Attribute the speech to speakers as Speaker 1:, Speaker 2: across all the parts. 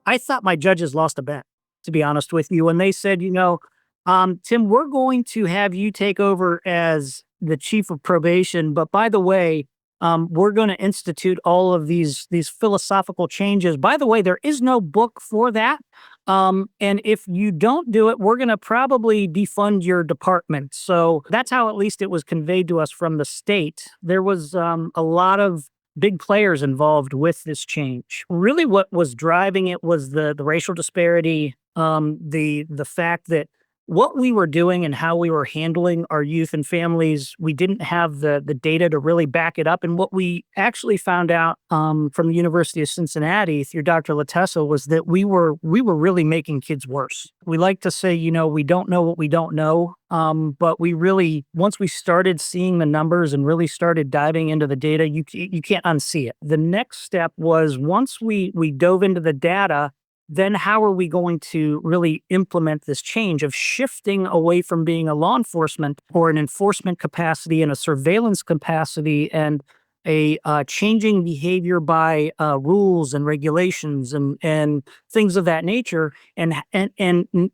Speaker 1: I thought my judges lost a bet, to be honest with you, when they said, Tim, we're going to have you take over as the chief of probation, but by the way, we're going to institute all of these philosophical changes. By the way, there is no book for that. And if you don't do it, we're going to probably defund your department. So that's how at least it was conveyed to us from the state. There was a lot of big players involved with this change. Really, what was driving it was the racial disparity, the fact that what we were doing and how we were handling our youth and families, we didn't have the data to really back it up. And what we actually found out from the University of Cincinnati through Dr. Latessa was that we were really making kids worse. We like to say, we don't know what we don't know. But we really, once we started seeing the numbers and really started diving into the data, you can't unsee it. The next step was once we dove into the data, then how are we going to really implement this change of shifting away from being a law enforcement or an enforcement capacity and a surveillance capacity and a changing behavior by rules and regulations and things of that nature. And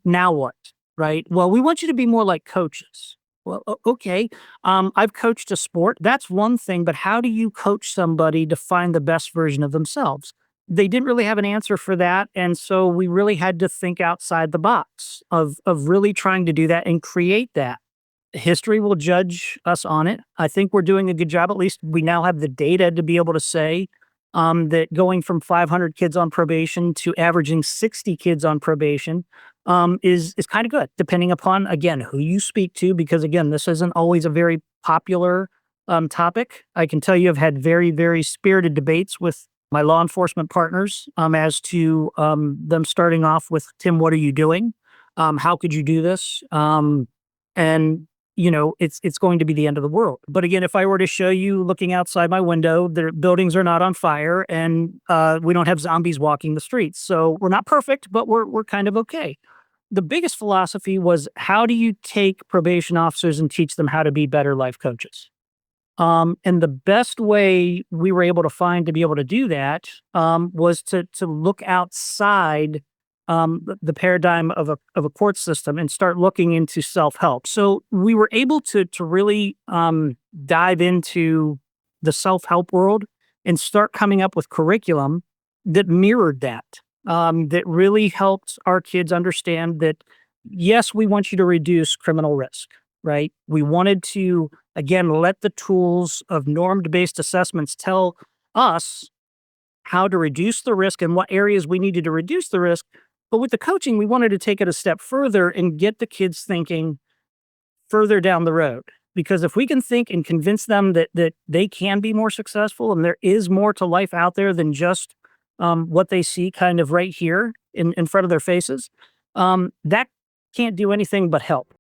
Speaker 1: now what? Right? Well, we want you to be more like coaches. Well, okay. I've coached a sport. That's one thing, but how do you coach somebody to find the best version of themselves? They didn't really have an answer for that. And so we really had to think outside the box of really trying to do that and create that. History will judge us on it. I think we're doing a good job. At least we now have the data to be able to say that going from 500 kids on probation to averaging 60 kids on probation is kind of good, depending upon, again, who you speak to, because, again, this isn't always a very popular topic. I can tell you I've had very, very spirited debates with my law enforcement partners as to them starting off with, Tim, what are you doing? How could you do this? And it's going to be the end of the world. But again, if I were to show you looking outside my window, the buildings are not on fire and we don't have zombies walking the streets. So we're not perfect, but we're kind of okay. The biggest philosophy was, how do you take probation officers and teach them how to be better life coaches? And the best way we were able to find to be able to do that was to look outside the paradigm of a court system and start looking into self-help. So we were able to really dive into the self-help world and start coming up with curriculum that mirrored that, that really helped our kids understand that, yes, we want you to reduce criminal risk, right? We wanted to, again, let the tools of norm-based assessments tell us how to reduce the risk and what areas we needed to reduce the risk. But with the coaching, we wanted to take it a step further and get the kids thinking further down the road. Because if we can think and convince them that they can be more successful and there is more to life out there than just what they see kind of right here in front of their faces, that can't do anything but help.